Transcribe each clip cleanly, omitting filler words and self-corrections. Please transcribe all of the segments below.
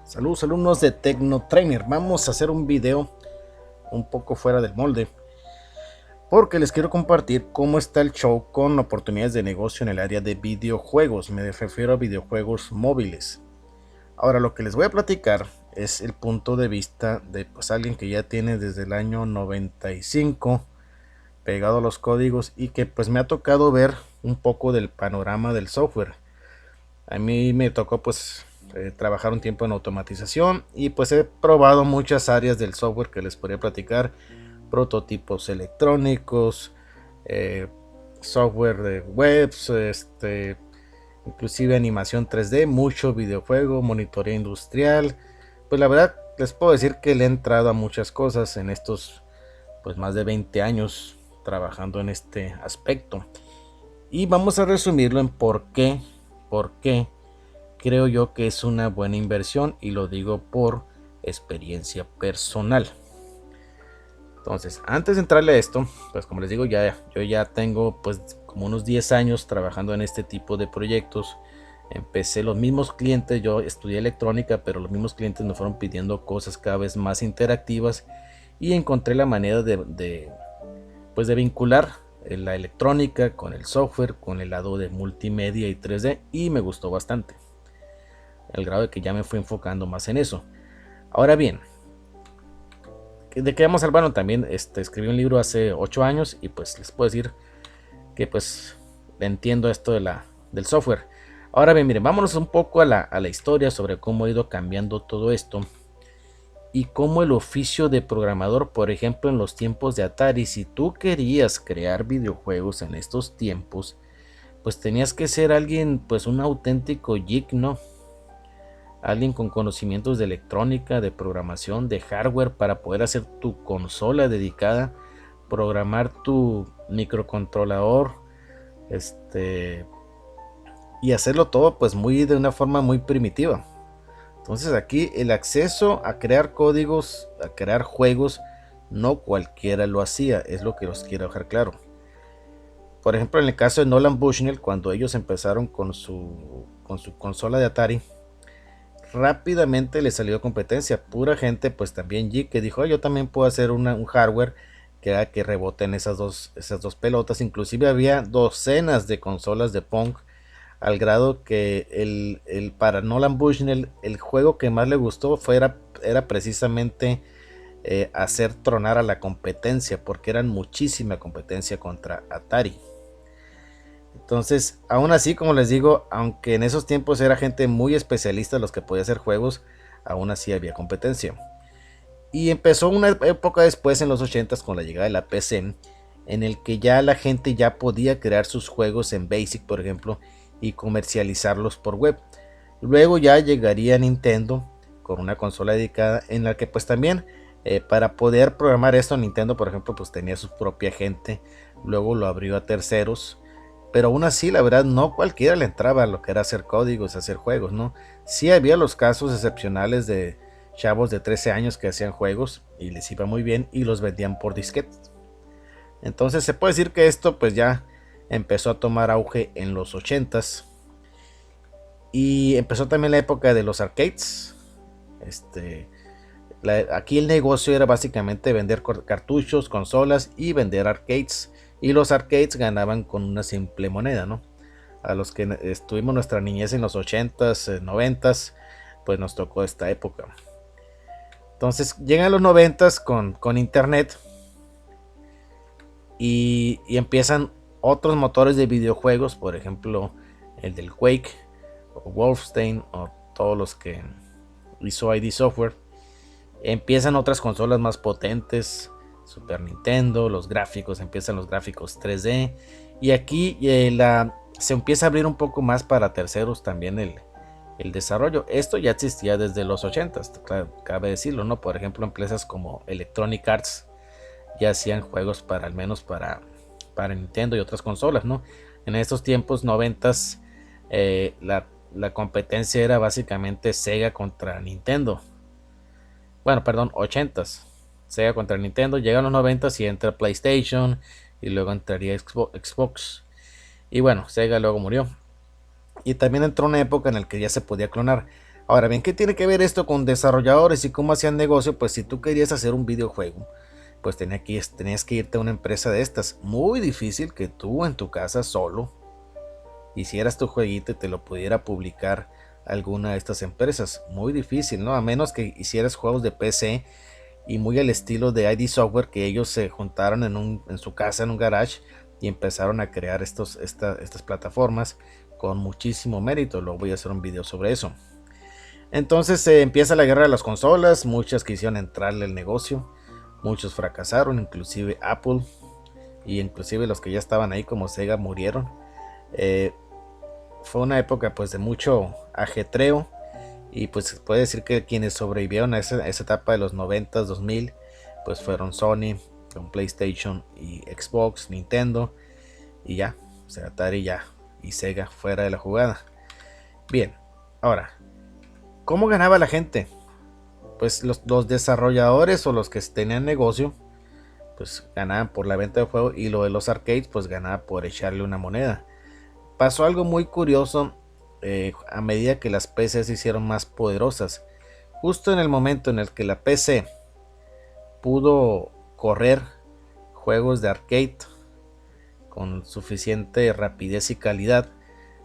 Saludos alumnos de Tecnotrainer, vamos a hacer un video un poco fuera del molde porque les quiero compartir cómo está el show con oportunidades de negocio en el área de videojuegos. Me refiero a videojuegos móviles. Ahora lo que les voy a platicar es el punto de vista de alguien que ya tiene desde el año 95 pegado a los códigos y que pues me ha tocado ver un poco del panorama del software. A mí me tocó trabajar un tiempo en automatización y pues he probado muchas áreas del software que les podría platicar: prototipos electrónicos, eh, software de webs, inclusive animación 3D, mucho videojuego, monitoreo industrial. Pues la verdad les puedo decir que le he entrado a muchas cosas en estos pues más de 20 años trabajando en este aspecto, y vamos a resumirlo en por qué creo yo que es una buena inversión, y lo digo por experiencia personal. Entonces, antes de entrarle a esto, pues como les digo, yo ya tengo pues como unos 10 años trabajando en este tipo de proyectos. Empecé los mismos clientes, yo estudié electrónica, pero los mismos clientes me fueron pidiendo cosas cada vez más interactivas y encontré la manera de vincular la electrónica con el software, con el lado de multimedia y 3D, y me gustó bastante, al grado de que ya me fui enfocando más en eso. Ahora bien, ¿de qué vamos a hablar? Bueno, también escribí un libro hace 8 años y pues les puedo decir que pues entiendo esto del software. Ahora bien, miren, vámonos un poco a la historia sobre cómo ha ido cambiando todo esto y cómo el oficio de programador, por ejemplo, en los tiempos de Atari, si tú querías crear videojuegos en estos tiempos, pues tenías que ser alguien, pues un auténtico geek, ¿no? Alguien con conocimientos de electrónica, de programación, de hardware, para poder hacer tu consola dedicada, programar tu microcontrolador, y hacerlo todo pues muy de una forma muy primitiva. Entonces aquí el acceso a crear códigos, a crear juegos, no cualquiera lo hacía, es lo que os quiero dejar claro. Por ejemplo, en el caso de Nolan Bushnell, cuando ellos empezaron con su consola de Atari, rápidamente le salió competencia, pura gente pues también geek que dijo: yo también puedo hacer un hardware que haga que reboten esas dos pelotas. Inclusive había docenas de consolas de Pong, al grado que para Nolan Bushnell el juego que más le gustó era precisamente hacer tronar a la competencia, porque eran muchísima competencia contra Atari. Entonces, aún así, como les digo, aunque en esos tiempos era gente muy especialista los que podía hacer juegos, aún así había competencia. Y empezó una época después, en los 80s, con la llegada de la PC, en el que ya la gente ya podía crear sus juegos en Basic, por ejemplo, y comercializarlos por web. Luego ya llegaría Nintendo con una consola dedicada, en la que pues también para poder programar esto, Nintendo, por ejemplo, pues tenía su propia gente. Luego lo abrió a terceros, pero aún así, la verdad, no cualquiera le entraba a lo que era hacer códigos, hacer juegos, ¿no? Sí había los casos excepcionales de chavos de 13 años que hacían juegos y les iba muy bien y los vendían por disquetes. Entonces se puede decir que esto pues ya empezó a tomar auge en los 80s, y empezó también la época de los arcades. Aquí el negocio era básicamente vender cartuchos, consolas y vender arcades, y los arcades ganaban con una simple moneda, ¿no? A los que estuvimos nuestra niñez en los 80s, 90s, pues nos tocó esta época. Entonces llegan los 90s con internet, y empiezan otros motores de videojuegos, por ejemplo el del Quake o Wolfenstein o todos los que hizo ID Software. Empiezan otras consolas más potentes, Super Nintendo, empiezan los gráficos 3D, y aquí se empieza a abrir un poco más para terceros también el desarrollo. Esto ya existía desde los 80s, cabe decirlo, ¿no? Por ejemplo, empresas como Electronic Arts ya hacían juegos al menos para Nintendo y otras consolas, ¿no? En estos tiempos 90s, la competencia era básicamente Sega contra Nintendo. Bueno, perdón, 80s. Sega contra Nintendo. Llegan los 90s y entra PlayStation, y luego entraría Xbox. Y bueno, Sega luego murió. Y también entró una época en la que ya se podía clonar. Ahora bien, ¿qué tiene que ver esto con desarrolladores y cómo hacían negocio? Pues si tú querías hacer un videojuego, pues tenías que irte a una empresa de estas. Muy difícil que tú en tu casa solo hicieras tu jueguito y te lo pudiera publicar alguna de estas empresas. Muy difícil, ¿no? A menos que hicieras juegos de PC y muy al estilo de ID Software, que ellos se juntaron en su casa, en un garage, y empezaron a crear estas plataformas con muchísimo mérito. Luego voy a hacer un video sobre eso. Entonces empieza la guerra de las consolas. Muchas quisieron entrarle al negocio, muchos fracasaron, inclusive Apple, y inclusive los que ya estaban ahí como Sega murieron. Fue una época pues de mucho ajetreo, y pues puede decir que quienes sobrevivieron a esa etapa de los 90s, 2000, pues fueron Sony con PlayStation y Xbox, Nintendo, y ya, o sea, Atari ya, y Sega fuera de la jugada. Bien, ahora, ¿cómo ganaba la gente? Pues los desarrolladores o los que tenían negocio, pues ganaban por la venta de juego, y lo de los arcades pues ganaba por echarle una moneda. Pasó algo muy curioso a medida que las PCs se hicieron más poderosas. Justo en el momento en el que la PC pudo correr juegos de arcade con suficiente rapidez y calidad,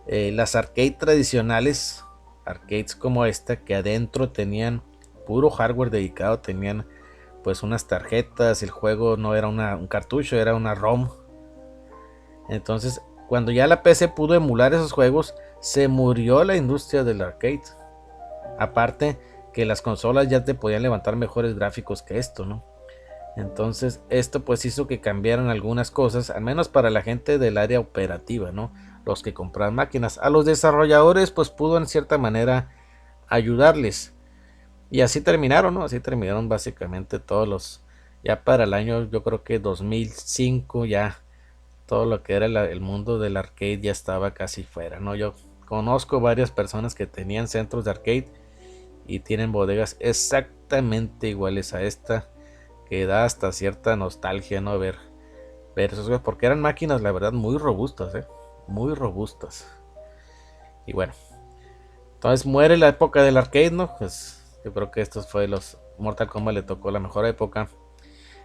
las arcades tradicionales, arcades como esta, que adentro tenían puro hardware dedicado, tenían pues unas tarjetas, el juego no era un cartucho, era una ROM. Entonces, cuando ya la PC pudo emular esos juegos, se murió la industria del arcade. Aparte que las consolas ya te podían levantar mejores gráficos que esto, ¿no? Entonces esto pues hizo que cambiaran algunas cosas, al menos para la gente del área operativa, ¿no? Los que compraban máquinas. A los desarrolladores pues pudo en cierta manera ayudarles. Y así terminaron, ¿no? Así terminaron básicamente todos los... Ya para el año, yo creo que 2005, ya todo lo que era el mundo del arcade ya estaba casi fuera, ¿no? Yo conozco varias personas que tenían centros de arcade y tienen bodegas exactamente iguales a esta, que da hasta cierta nostalgia, ¿no? Ver esos juegos, porque eran máquinas, la verdad, muy robustas, muy robustas. Y bueno, entonces muere la época del arcade, ¿no? Pues yo creo que estos fue los Mortal Kombat, le tocó la mejor época.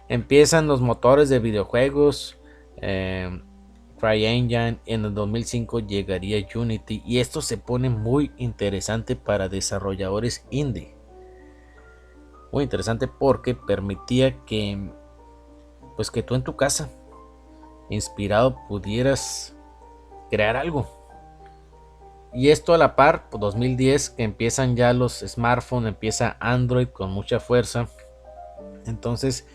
Empiezan los motores de videojuegos, CryEngine. En el 2005 llegaría Unity, y esto se pone muy interesante para desarrolladores indie. Muy interesante porque permitía que pues que tú en tu casa, inspirado, pudieras crear algo. Y esto a la par, por 2010, que empiezan ya los smartphones, empieza Android con mucha fuerza. Entonces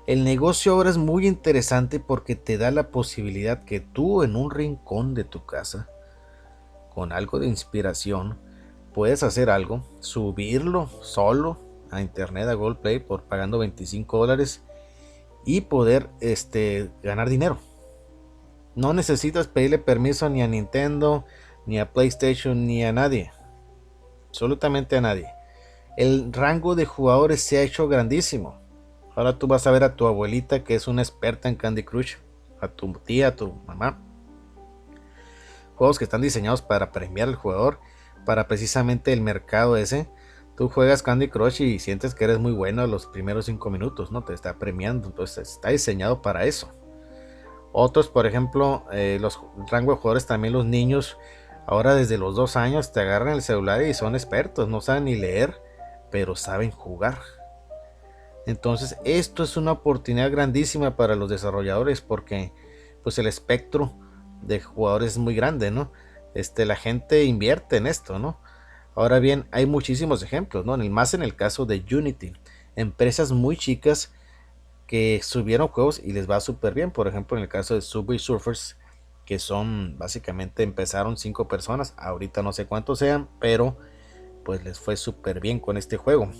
el negocio ahora es muy interesante porque te da la posibilidad que tú en un rincón de tu casa, con algo de inspiración, puedes hacer algo, subirlo solo a internet, a Google Play, por pagando $25, y poder ganar dinero. No necesitas pedirle permiso ni a Nintendo, ni a PlayStation, ni a nadie, absolutamente a nadie. El rango de jugadores se ha hecho grandísimo. Ahora tú vas a ver a tu abuelita, que es una experta en Candy Crush, a tu tía, a tu mamá. Juegos que están diseñados para premiar al jugador, para precisamente el mercado ese. Tú juegas Candy Crush y sientes que eres muy bueno los primeros 5 minutos, ¿no? Te está premiando, entonces está diseñado para eso. Otros, por ejemplo, los rango de jugadores, también los niños, ahora desde los 2 años te agarran el celular y son expertos, no saben ni leer, pero saben jugar. Entonces esto es una oportunidad grandísima para los desarrolladores, porque pues el espectro de jugadores es muy grande, ¿no? La gente invierte en esto, ¿no? Ahora bien, hay muchísimos ejemplos, ¿no? Más en el caso de Unity, empresas muy chicas que subieron juegos y les va súper bien. Por ejemplo, en el caso de Subway Surfers, que son básicamente, empezaron 5 personas, ahorita no sé cuántos sean, pero pues les fue súper bien con este juego.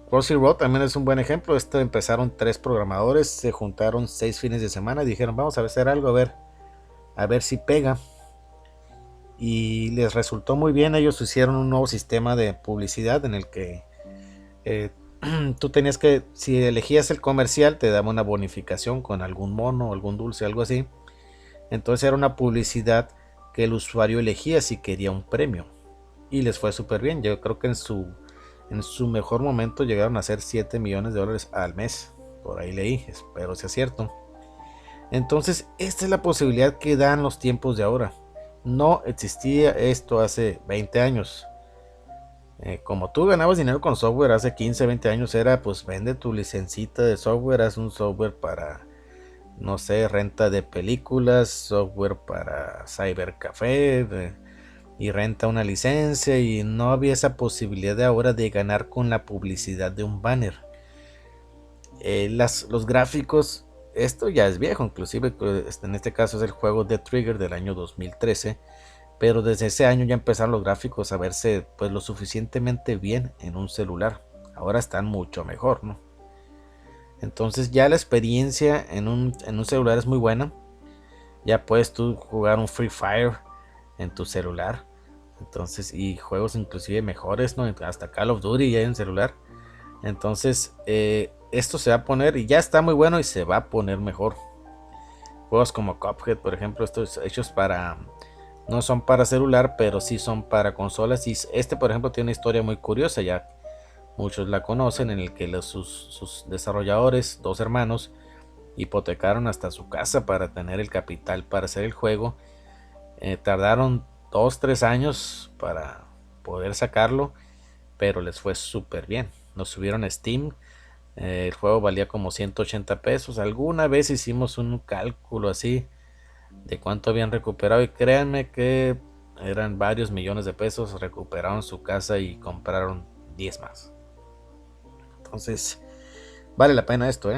Crossy Road también es un buen ejemplo. Empezaron 3 programadores, se juntaron 6 fines de semana y dijeron vamos a hacer algo, a ver si pega, y les resultó muy bien. Ellos hicieron un nuevo sistema de publicidad en el que tú tenías que, si elegías el comercial, te daba una bonificación con algún mono, algún dulce, algo así. Entonces era una publicidad que el usuario elegía si quería un premio, y les fue súper bien. Yo creo que en su mejor momento llegaron a hacer $7 millones al mes. Por ahí leí, espero sea cierto. Entonces, esta es la posibilidad que dan los tiempos de ahora. No existía esto hace 20 años. Como tú ganabas dinero con software hace 15, 20 años, era pues vende tu licencita de software, haz un software para, no sé, renta de películas, software para cybercafé, y renta una licencia, y no había esa posibilidad de ahora de ganar con la publicidad de un banner. Los gráficos, esto ya es viejo, inclusive en este caso es el juego de Trigger del año 2013, pero desde ese año ya empezaron los gráficos a verse pues lo suficientemente bien en un celular. Ahora están mucho mejor, ¿no? Entonces ya la experiencia en un celular es muy buena. Ya puedes tú jugar un Free Fire en tu celular. Entonces, y juegos inclusive mejores, ¿no? Hasta Call of Duty ya en celular. Entonces, esto se va a poner, y ya está muy bueno, y se va a poner mejor. Juegos como Cuphead, por ejemplo, estos hechos para, no son para celular, pero sí son para consolas. Y este, por ejemplo, tiene una historia muy curiosa, ya muchos la conocen, en el que sus desarrolladores, dos hermanos, hipotecaron hasta su casa para tener el capital para hacer el juego. Tardaron 2-3 años para poder sacarlo, pero les fue súper bien. Nos subieron a Steam. El juego valía como 180 pesos. Alguna vez hicimos un cálculo así de cuánto habían recuperado, y créanme que eran varios millones de pesos. Recuperaron su casa y compraron 10 más. Entonces vale la pena esto,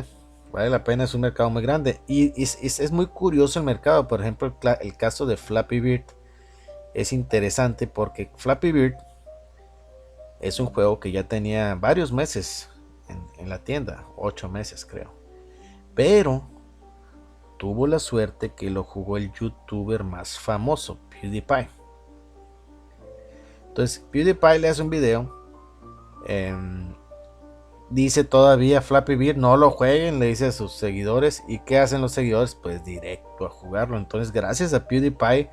vale la pena. Es un mercado muy grande, y es muy curioso el mercado. Por ejemplo, el caso de Flappy Bird es interesante, porque Flappy Bird es un juego que ya tenía varios meses en la tienda, 8 meses creo, pero tuvo la suerte que lo jugó el youtuber más famoso, PewDiePie. Entonces PewDiePie le hace un video, dice todavía Flappy Bird, no lo jueguen, le dice a sus seguidores. ¿Y qué hacen los seguidores? Pues directo a jugarlo. Entonces, gracias a PewDiePie,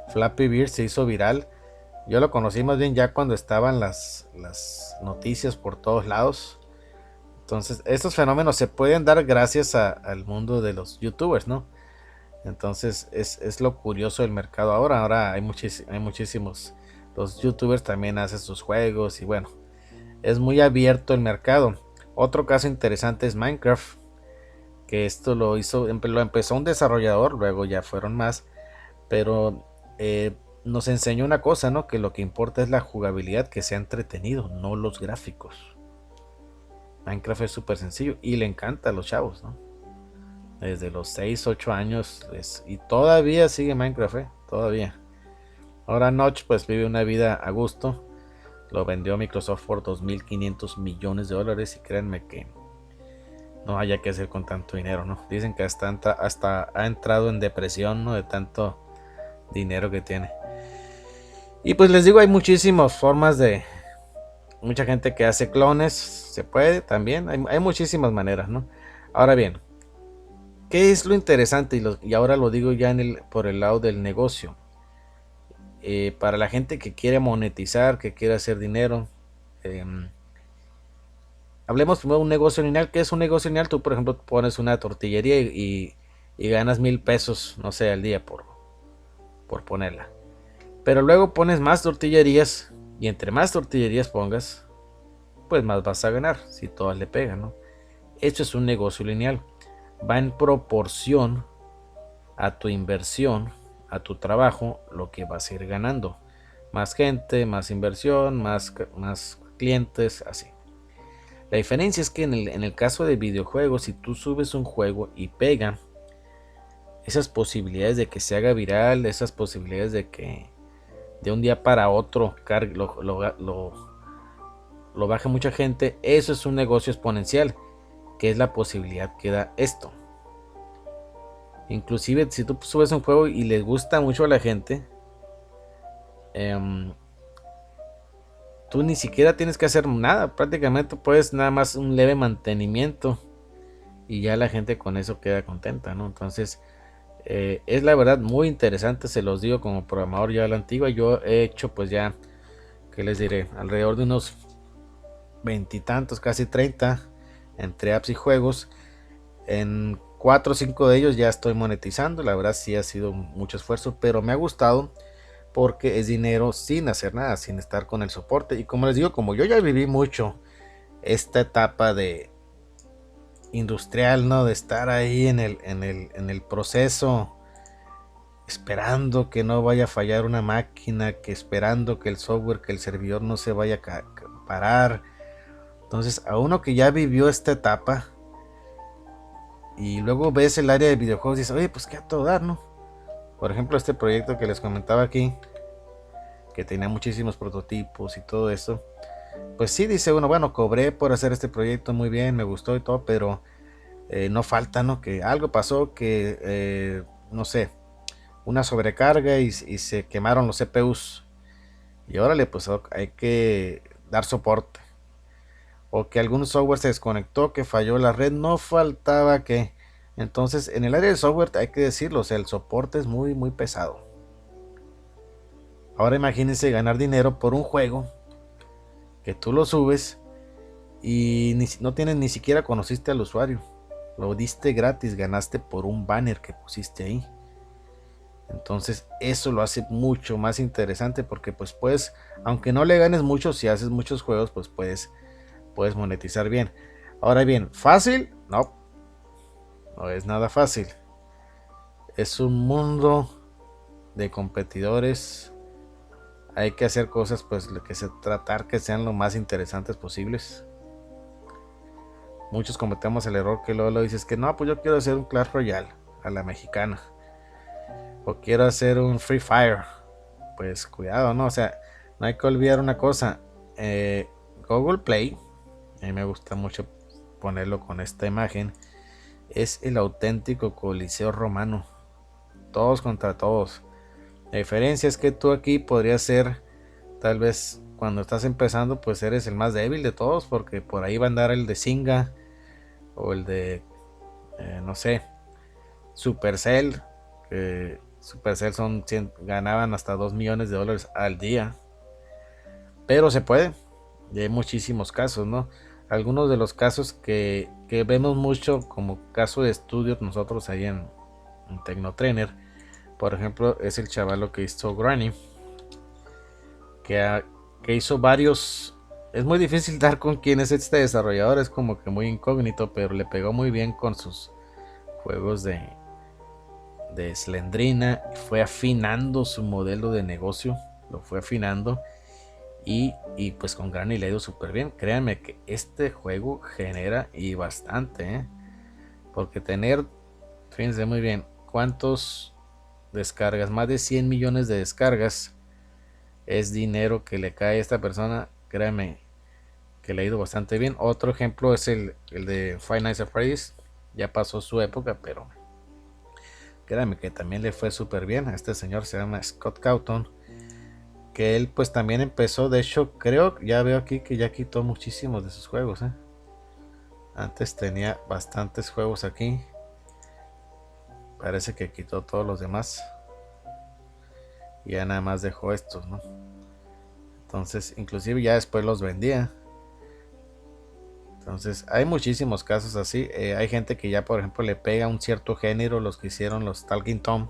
Flappy Bird se hizo viral. Yo lo conocí más bien ya cuando estaban las noticias por todos lados. Entonces, estos fenómenos se pueden dar gracias al mundo de los youtubers, ¿no? Entonces, es lo curioso del mercado ahora. Ahora hay muchísimos. Los youtubers también hacen sus juegos, y bueno, es muy abierto el mercado. Otro caso interesante es Minecraft, que esto lo empezó un desarrollador, luego ya fueron más, pero nos enseñó una cosa, ¿no? Que lo que importa es la jugabilidad, que sea entretenido, no los gráficos. Minecraft es súper sencillo y le encanta a los chavos, ¿no? Desde los 6, 8 años y todavía sigue Minecraft, todavía. Ahora Notch pues vive una vida a gusto. Lo vendió Microsoft por $2.500 millones, y créanme que no haya que hacer con tanto dinero, ¿no? Dicen que hasta ha entrado en depresión, ¿no? De tanto dinero que tiene. Y pues les digo, hay muchísimas formas mucha gente que hace clones, se puede también, hay muchísimas maneras, ¿no? Ahora bien, ¿qué es lo interesante? Y ahora lo digo ya por el lado del negocio. Para la gente que quiere monetizar, que quiere hacer dinero, hablemos primero de un negocio lineal. ¿Qué es un negocio lineal? Tú, por ejemplo, pones una tortillería y ganas 1,000 pesos, no sé, al día por ponerla. Pero luego pones más tortillerías, y entre más tortillerías pongas, pues más vas a ganar, si todas le pegan, ¿no? Esto es un negocio lineal. Va en proporción a tu inversión, a tu trabajo, lo que vas a ir ganando. Más gente, más inversión, más clientes, así. La diferencia es que en el caso de videojuegos, si tú subes un juego y pega, esas posibilidades de que se haga viral, esas posibilidades de que de un día para otro lo baje mucha gente, eso es un negocio exponencial, que es la posibilidad que da esto. Inclusive si tú subes un juego y les gusta mucho a la gente, tú ni siquiera tienes que hacer nada, prácticamente puedes nada más un leve mantenimiento y ya la gente con eso queda contenta, ¿no? Entonces es la verdad muy interesante, se los digo como programador ya a la antigua. Yo he hecho pues ya ¿qué les diré? Alrededor de unos veintitantos, casi 30, entre apps y juegos. En 4 o 5 de ellos ya estoy monetizando. La verdad sí ha sido mucho esfuerzo, pero me ha gustado porque es dinero sin hacer nada, sin estar con el soporte. Y como les digo, como yo ya viví mucho esta etapa de industrial, ¿no? De estar ahí en el proceso, esperando que no vaya a fallar una máquina, que esperando que el software, que el servidor no se vaya a parar. Entonces, a uno que ya vivió esta etapa y luego ves el área de videojuegos y dices, oye, pues que a todo dar, ¿no? Por ejemplo, este proyecto que les comentaba aquí, que tenía muchísimos prototipos y todo eso, pues sí, dice uno, bueno, cobré por hacer este proyecto, muy bien, me gustó y todo, pero no falta, ¿no? Que algo pasó, que, no sé, una sobrecarga y se quemaron los CPUs. Y órale, pues hay que dar soporte. O que algún software se desconectó, que falló la red, no faltaba que... Entonces, en el área de software hay que decirlo, o sea, el soporte es muy, muy pesado. Ahora imagínense ganar dinero por un juego que tú lo subes y no tienes ni siquiera conociste al usuario. Lo diste gratis, ganaste por un banner que pusiste ahí. Entonces eso lo hace mucho más interesante porque pues aunque no le ganes mucho, si haces muchos juegos, pues puedes monetizar bien. Ahora bien, ¿fácil? No, no es nada fácil. Es un mundo de competidores. Hay que hacer cosas, pues tratar que sean lo más interesantes posibles. Muchos cometemos el error que luego lo dices que no, pues yo quiero hacer un Clash Royale a la mexicana. O quiero hacer un Free Fire. Pues cuidado, ¿no? O sea, no hay que olvidar una cosa. Google Play, a mí me gusta mucho ponerlo con esta imagen, es el auténtico Coliseo romano. Todos contra todos. La diferencia es que tú aquí podrías ser, tal vez cuando estás empezando, pues eres el más débil de todos, porque por ahí va a andar el de Zynga o el de, no sé, Supercell, que Supercell ganaban hasta 2 millones de dólares al día. Pero se puede, y hay muchísimos casos, ¿no? Algunos de los casos que vemos mucho como caso de estudio nosotros ahí en Tecnotrainer, por ejemplo, es el chavalo que hizo Granny, que hizo varios. Es muy difícil dar con quién es este desarrollador, es como que muy incógnito, pero le pegó muy bien con sus juegos de Slendrina. Fue afinando su modelo de negocio, lo fue afinando y pues con Granny le ha ido súper bien. Créanme que este juego genera y bastante, porque fíjense muy bien, cuántos descargas, más de 100 millones de descargas, es dinero que le cae a esta persona. Créanme que le ha ido bastante bien. Otro ejemplo es el de Five Nights at Freddy's. Ya pasó su época, pero créanme que también le fue súper bien. Este señor se llama Scott Cawthon, que él pues también empezó, de hecho creo, ya veo aquí que ya quitó muchísimos de sus juegos, Antes tenía bastantes juegos aquí, parece que quitó todos los demás y ya nada más dejó estos, ¿no? Entonces inclusive ya después los vendía. Entonces hay muchísimos casos así. Hay gente que ya por ejemplo le pega un cierto género, los que hicieron los Talking Tom.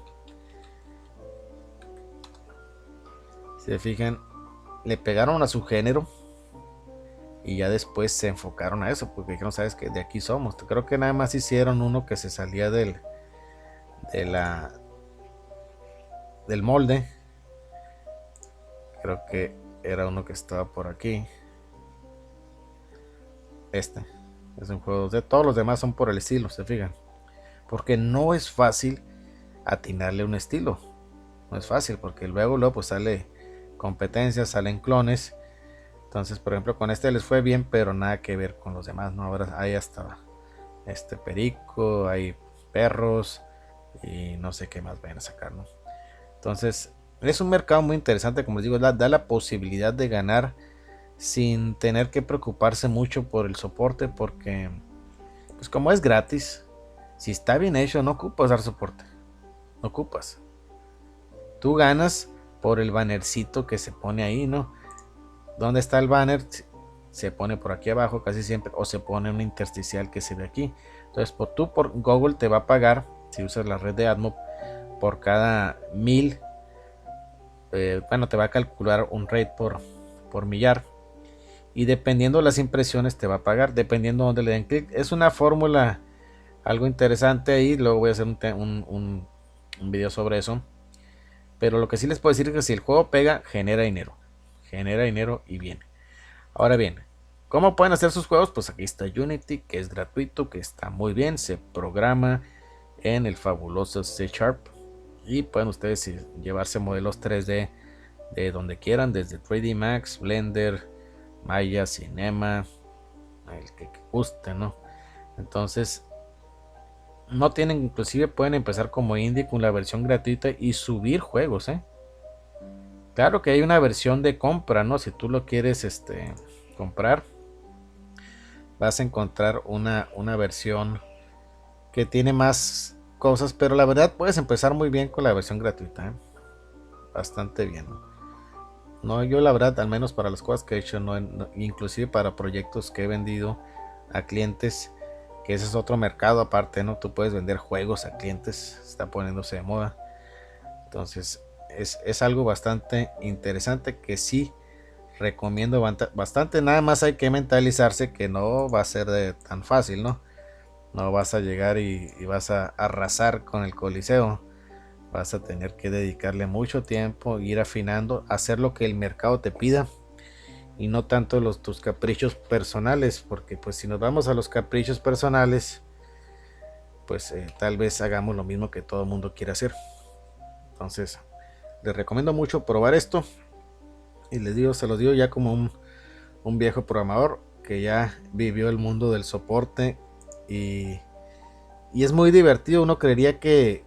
Si se fijan, le pegaron a su género y ya después se enfocaron a eso, porque dijeron, sabes que de aquí somos. Creo que nada más hicieron uno que se salía del molde. Creo que era uno que estaba por aquí. Este es un juego de todos los demás son por el estilo, se fijan, porque no es fácil atinarle un estilo. No es fácil porque luego pues sale competencias, salen clones. Entonces por ejemplo con este les fue bien, pero nada que ver con los demás, ¿no? Ahora hay hasta perico, hay perros y no sé qué más vayan a sacar, ¿no? Entonces es un mercado muy interesante, como les digo, da la posibilidad de ganar sin tener que preocuparse mucho por el soporte, porque pues como es gratis, si está bien hecho no ocupas dar soporte, no ocupas. Tú ganas por el bannercito que se pone ahí, ¿no? ¿Dónde está el banner? Se pone por aquí abajo casi siempre, o se pone un intersticial que se ve aquí. Entonces por Google te va a pagar, si usas la red de AdMob, por cada 1000, bueno, te va a calcular un rate por millar, y dependiendo de las impresiones te va a pagar, dependiendo de donde le den clic. Es una fórmula algo interesante ahí, luego voy a hacer un video sobre eso. Pero lo que sí les puedo decir es que si el juego pega, genera dinero y bien. Ahora bien, ¿cómo pueden hacer sus juegos? Pues aquí está Unity, que es gratuito, que está muy bien, se programa en el fabuloso C Sharp, y pueden ustedes llevarse modelos 3D de donde quieran, desde 3D Max, Blender, Maya, Cinema, el que guste, ¿no? Entonces, no tienen, inclusive pueden empezar como indie con la versión gratuita y subir juegos, ¿eh? Claro que hay una versión de compra, ¿no? Si tú lo quieres comprar, vas a encontrar una versión que tiene más cosas, pero la verdad puedes empezar muy bien con la versión gratuita, ¿eh? Bastante bien, ¿no? No, yo la verdad, al menos para las cosas que he hecho, inclusive para proyectos que he vendido a clientes, que ese es otro mercado aparte, ¿no? Tú puedes vender juegos a clientes, está poniéndose de moda. Entonces es algo bastante interesante que sí recomiendo bastante. Nada más hay que mentalizarse que no va a ser tan fácil, ¿no? No vas a llegar y vas a arrasar con el coliseo. Vas a tener que dedicarle mucho tiempo, ir afinando, hacer lo que el mercado te pida y no tanto tus caprichos personales, porque pues si nos vamos a los caprichos personales, pues tal vez hagamos lo mismo que todo el mundo quiere hacer. Entonces les recomiendo mucho probar esto, y les digo, se los digo ya como un viejo programador que ya vivió el mundo del soporte, y es muy divertido. Uno creería que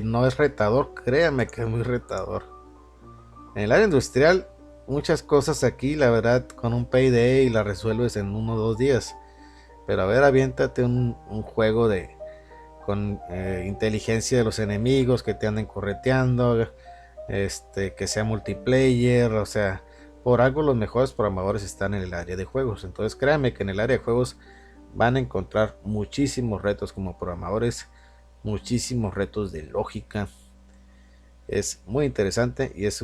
no es retador, créanme que es muy retador. En el área industrial, muchas cosas aquí, la verdad, con un payday y la resuelves en 1 o 2 días. Pero a ver, aviéntate un juego con inteligencia de los enemigos que te anden correteando, que sea multiplayer, o sea, por algo los mejores programadores están en el área de juegos. Entonces créanme que en el área de juegos van a encontrar muchísimos retos como programadores, muchísimos retos de lógica. Es muy interesante y es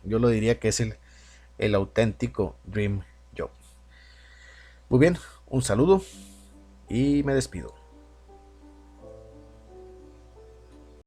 yo lo diría que es el auténtico Dream Job. Muy bien, un saludo y me despido.